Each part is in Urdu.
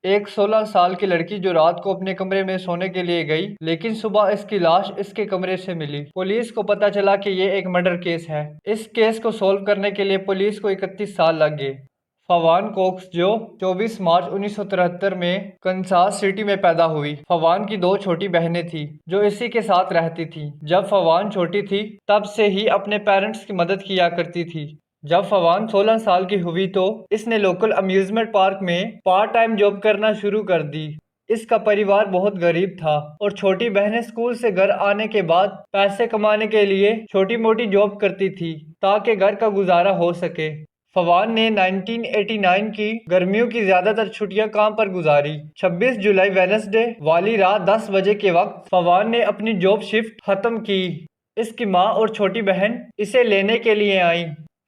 ایک 16 سال کی لڑکی جو رات کو اپنے کمرے میں سونے کے لیے گئی لیکن صبح اس کی لاش اس کے کمرے سے ملی۔ پولیس کو پتا چلا کہ یہ ایک مرڈر کیس ہے۔ اس کیس کو سولو کرنے کے لیے پولیس کو 31 سال لگ گئے۔ فوان کوکس جو 24 مارچ 1973 میں کنساس سٹی میں پیدا ہوئی۔ فوان کی 2 چھوٹی بہنیں تھیں جو اسی کے ساتھ رہتی تھیں۔ جب فوان چھوٹی تھی تب سے ہی اپنے پیرنٹس کی مدد کیا کرتی تھی۔ جب فوان 16 سال کی ہوئی تو اس نے لوکل امیوزمنٹ پارک میں پارٹ ٹائم جاب کرنا شروع کر دی۔ اس کا پریوار بہت غریب تھا اور چھوٹی بہنیں اسکول سے گھر آنے کے بعد پیسے کمانے کے لیے چھوٹی موٹی جاب کرتی تھی تاکہ گھر کا گزارا ہو سکے۔ فوان نے 1989 کی گرمیوں کی زیادہ تر چھٹیاں کام پر گزاری۔ 26 جولائی وینسڈے والی رات 10 بجے کے وقت فوان نے اپنی جاب شفٹ ختم کی۔ اس کی ماں اور چھوٹی بہن اسے لینے کے لیے آئیں۔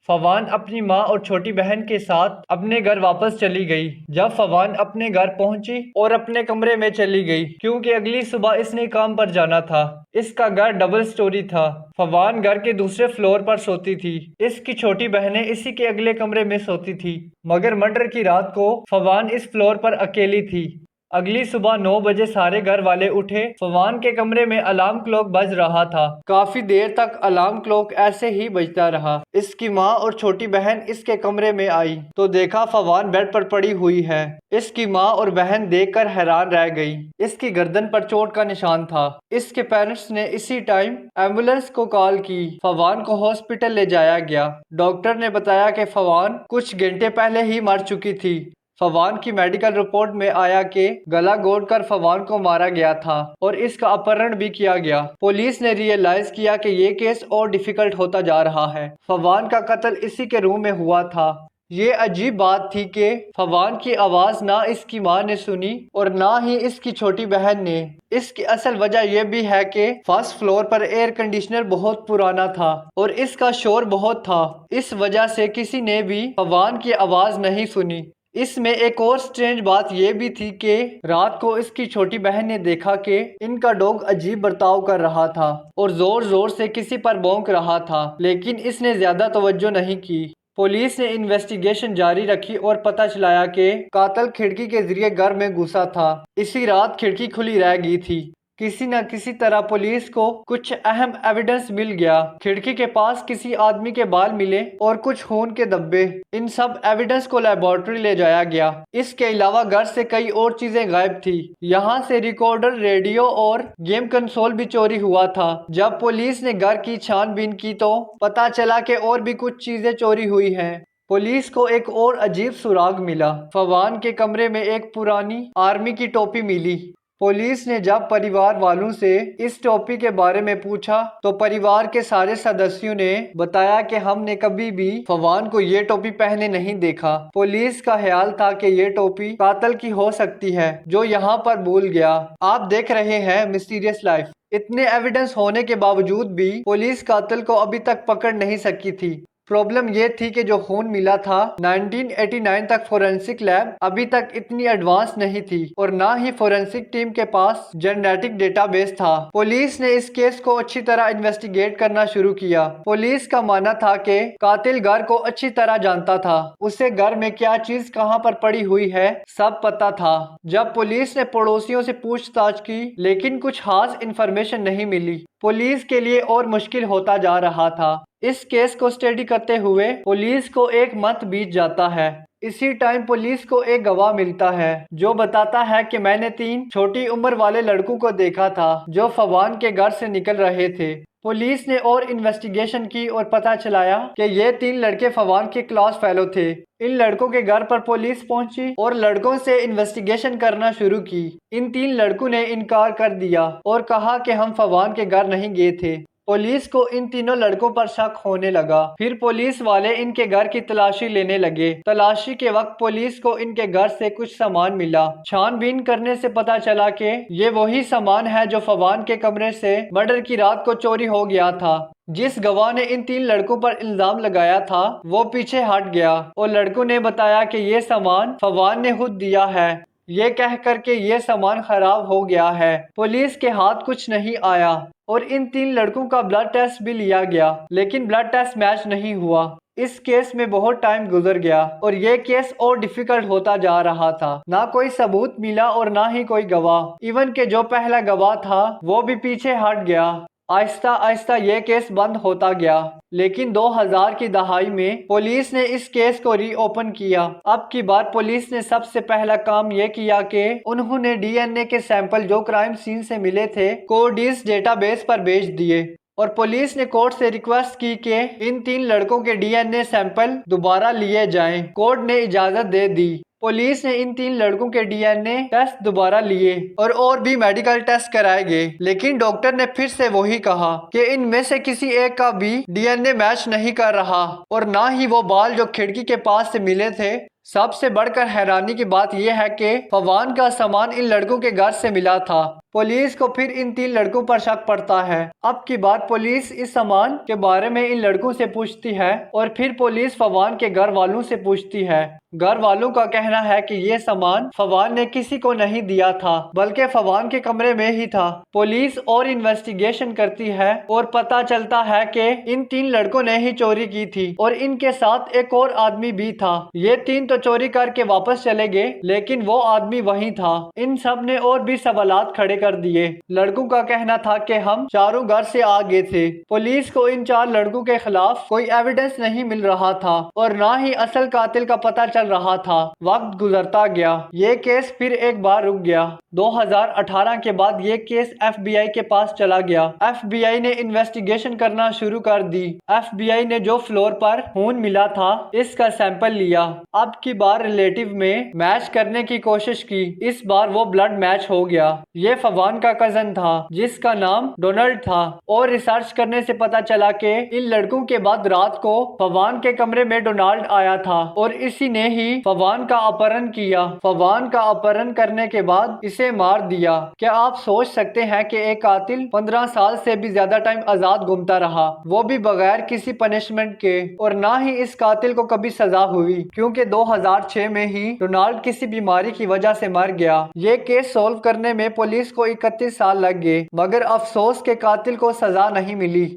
فوان اپنی ماں اور چھوٹی بہن کے ساتھ اپنے گھر واپس چلی گئی۔ جب فوان اپنے گھر پہنچی اور اپنے کمرے میں چلی گئی کیونکہ اگلی صبح اس نے کام پر جانا تھا۔ اس کا گھر ڈبل سٹوری تھا۔ فوان گھر کے دوسرے فلور پر سوتی تھی۔ اس کی چھوٹی بہنیں اسی کے اگلے کمرے میں سوتی تھی مگر مرڈر کی رات کو فوان اس فلور پر اکیلی تھی۔ اگلی صبح 9 بجے سارے گھر والے اٹھے۔ فوان کے کمرے میں الارم کلاک بج رہا تھا۔ کافی دیر تک الارم کلاک ایسے ہی بجتا رہا۔ اس کی ماں اور چھوٹی بہن اس کے کمرے میں آئی تو دیکھا فوان بیڈ پر پڑی ہوئی ہے۔ اس کی ماں اور بہن دیکھ کر حیران رہ گئی۔ اس کی گردن پر چوٹ کا نشان تھا۔ اس کے پیرنٹس نے اسی ٹائم ایمبولینس کو کال کی۔ فوان کو ہاسپٹل لے جایا گیا۔ ڈاکٹر نے بتایا کہ فوان کچھ گھنٹے پہلے ہی مر چکی تھی۔ فوان کی میڈیکل رپورٹ میں آیا کہ گلا گھونٹ کر فوان کو مارا گیا تھا اور اس کا اپہرن بھی کیا گیا۔ پولیس نے ریئلائز کیا کہ یہ کیس اور ڈیفیکلٹ ہوتا جا رہا ہے۔ فوان کا قتل اسی کے روم میں ہوا تھا۔ یہ عجیب بات تھی کہ فوان کی آواز نہ اس کی ماں نے سنی اور نہ ہی اس کی چھوٹی بہن نے۔ اس کی اصل وجہ یہ بھی ہے کہ فرسٹ فلور پر ایئر کنڈیشنر بہت پرانا تھا اور اس کا شور بہت تھا۔ اس وجہ سے کسی نے بھی فوان کی آواز نہیں سنی۔ اس میں ایک اور سٹرینج بات یہ بھی تھی کہ رات کو اس کی چھوٹی بہن نے دیکھا کہ ان کا ڈاگ عجیب برتاؤ کر رہا تھا اور زور زور سے کسی پر بھونک رہا تھا لیکن اس نے زیادہ توجہ نہیں کی۔ پولیس نے انویسٹیگیشن جاری رکھی اور پتہ چلایا کہ قاتل کھڑکی کے ذریعے گھر میں گھسا تھا۔ اسی رات کھڑکی کھلی رہ گئی تھی۔ کسی نہ کسی طرح پولیس کو کچھ اہم ایویڈنس مل گیا۔ کھڑکی کے پاس کسی آدمی کے بال ملے اور کچھ خون کے دھبے۔ ان سب ایویڈنس کو لیبارٹری لے جایا گیا۔ اس کے علاوہ گھر سے کئی اور چیزیں غائب تھی۔ یہاں سے ریکارڈر، ریڈیو اور گیم کنسول بھی چوری ہوا تھا۔ جب پولیس نے گھر کی چھان بین کی تو پتہ چلا کہ اور بھی کچھ چیزیں چوری ہوئی ہیں۔ پولیس کو ایک اور عجیب سراغ ملا۔ فوان کے کمرے میں ایک پرانی آرمی کی ٹوپی ملی۔ پولیس نے جب پریوار والوں سے اس ٹوپی کے بارے میں پوچھا تو پریوار کے سارے سدسیوں نے بتایا کہ ہم نے کبھی بھی فوان کو یہ ٹوپی پہنے نہیں دیکھا۔ پولیس کا خیال تھا کہ یہ ٹوپی قاتل کی ہو سکتی ہے جو یہاں پر بھول گیا۔ آپ دیکھ رہے ہیں مسٹیریس لائف۔ اتنے ایویڈنس ہونے کے باوجود بھی پولیس قاتل کو ابھی تک پکڑ نہیں سکی تھی۔ پرابلم یہ تھی کہ جو خون ملا تھا 1989 تک فورینسک لیب ابھی تک اتنی ایڈوانس نہیں تھی اور نہ ہی فورینسک ٹیم کے پاس جینیٹک ڈیٹا بیس تھا۔ پولیس نے اس کیس کو اچھی طرح انویسٹیگیٹ کرنا شروع کیا۔ پولیس کا ماننا تھا کہ قاتل گھر کو اچھی طرح جانتا تھا۔ اسے گھر میں کیا چیز کہاں پر پڑی ہوئی ہے سب پتا تھا۔ جب پولیس نے پڑوسیوں سے پوچھ تاچھ کی لیکن کچھ خاص انفارمیشن نہیں ملی۔ پولیس کے لیے اور مشکل ہوتا جا رہا تھا۔ اس کیس کو اسٹڈی کرتے ہوئے پولیس کو 1 منتھ بیت جاتا ہے۔ اسی ٹائم پولیس کو ایک گواہ ملتا ہے جو بتاتا ہے کہ میں نے 3 چھوٹی عمر والے لڑکوں کو دیکھا تھا جو فوان کے گھر سے نکل رہے تھے۔ پولیس نے اور انویسٹیگیشن کی اور پتہ چلایا کہ یہ 3 لڑکے فوان کے کلاس فیلو تھے۔ ان لڑکوں کے گھر پر پولیس پہنچی اور لڑکوں سے انویسٹیگیشن کرنا شروع کی۔ ان 3 لڑکوں نے انکار کر دیا اور کہا کہ ہم فوان کے گھر نہیں گئے تھے۔ پولیس کو ان تینوں لڑکوں پر شک ہونے لگا۔ پھر پولیس والے ان کے گھر کی تلاشی لینے لگے۔ تلاشی کے وقت پولیس کو ان کے گھر سے کچھ سامان ملا۔ چھان بین کرنے سے پتہ چلا کہ یہ وہی سامان ہے جو فوان کے کمرے سے مرڈر کی رات کو چوری ہو گیا تھا۔ جس گواہ نے ان 3 لڑکوں پر الزام لگایا تھا وہ پیچھے ہٹ گیا اور لڑکوں نے بتایا کہ یہ سامان فوان نے خود دیا ہے۔ یہ کہہ کر کہ یہ سامان خراب ہو گیا ہے۔ پولیس کے ہاتھ کچھ نہیں آیا اور ان 3 لڑکوں کا بلڈ ٹیسٹ بھی لیا گیا لیکن بلڈ ٹیسٹ میچ نہیں ہوا۔ اس کیس میں بہت ٹائم گزر گیا اور یہ کیس اور ڈیفیکلٹ ہوتا جا رہا تھا۔ نہ کوئی ثبوت ملا اور نہ ہی کوئی گواہ، ایون کہ جو پہلا گواہ تھا وہ بھی پیچھے ہٹ گیا۔ آہستہ آہستہ یہ کیس بند ہوتا گیا، لیکن 2000 کی دہائی میں پولیس نے اس کیس کو ری اوپن کیا۔ اب کی بار پولیس نے سب سے پہلا کام یہ کیا کہ انہوں نے ڈی این اے کے سیمپل جو کرائم سین سے ملے تھے کوڈیز ڈیٹا بیس پر بھیج دیے، اور پولیس نے کورٹ سے ریکویسٹ کی کہ ان 3 لڑکوں کے ڈی این اے سیمپل دوبارہ لیے جائیں۔ کورٹ نے اجازت دے دی۔ پولیس نے ان 3 لڑکوں کے ڈی این اے ٹیسٹ دوبارہ لیے اور بھی میڈیکل ٹیسٹ کرائے گئے، لیکن ڈاکٹر نے پھر سے وہی کہا کہ ان میں سے کسی ایک کا بھی ڈی این اے میچ نہیں کر رہا، اور نہ ہی وہ بال جو کھڑکی کے پاس سے ملے تھے۔ سب سے بڑھ کر حیرانی کی بات یہ ہے کہ فوان کا سامان ان لڑکوں کے گھر سے ملا تھا۔ پولیس کو پھر ان 3 لڑکوں پر شک پڑتا ہے۔ اب کی بات پولیس اس سامان کے بارے میں ان لڑکوں سے پوچھتی ہے، اور پھر پولیس فوان کے گھر والوں سے پوچھتی ہے۔ گھر والوں کا کہنا ہے کہ یہ سامان فوان نے کسی کو نہیں دیا تھا، بلکہ فوان کے کمرے میں ہی تھا۔ پولیس اور انویسٹیگیشن کرتی ہے اور پتہ چلتا ہے کہ ان 3 لڑکوں نے ہی چوری کی تھی، اور ان کے ساتھ ایک اور آدمی بھی تھا۔ یہ 3 تو چوری کر کے واپس چلے گئے، لیکن وہ آدمی وہی تھا۔ ان سب نے اور بھی سوالات کھڑے کر دیے۔ لڑکوں کا کہنا تھا کہ ہم چاروں گھر سے آ گئے تھے۔ پولیس کو ان 4 لڑکوں کے خلاف کوئی ایویڈنس نہیں مل رہا تھا، اور نہ ہی اصل قاتل کا پتہ چل رہا تھا۔ وقت گزرتا گیا، یہ کیس پھر ایک بار رک گیا۔ 2018 کے بعد یہ کیس ایف بی آئی کے پاس چلا گیا۔ ایف بی آئی نے انویسٹیگیشن کرنا شروع کر دی۔ ایف بی آئی نے جو فلور پر خون ملا تھا اس کا سیمپل لیا۔ اب کی بار ریلیٹیو میں میچ کرنے کی کوشش کی۔ اس بار وہ بلڈ میچ ہو گیا۔ یہ فوان کا کزن تھا جس کا نام ڈونلڈ تھا، اور ریسرچ کرنے سے پتا چلا کہ ان لڑکوں کے بعد رات کو فوان کے کمرے میں ڈونلڈ آیا تھا، اور اسی نے ہی فوان کا اپہرن کیا۔ فوان کا اپہرن کرنے کے بعد اسے مار دیا۔ کیا آپ سوچ سکتے ہیں کہ ایک قاتل 15 سال سے بھی زیادہ ٹائم آزاد گھومتا رہا، وہ بھی بغیر کسی پنشمنٹ کے، اور نہ ہی اس قاتل کو کبھی سزا ہوئی، کیونکہ 2006 میں ہی ڈونلڈ کسی بیماری کی وجہ سے مر گیا۔ یہ کیس سولو کرنے میں پولیس کو 31 سال لگ گئے، مگر افسوس کے قاتل کو سزا نہیں ملی۔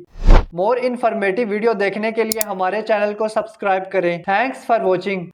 مور انفارمیٹیو ویڈیو دیکھنے کے لیے ہمارے چینل کو سبسکرائب کریں۔ Thanks for watching.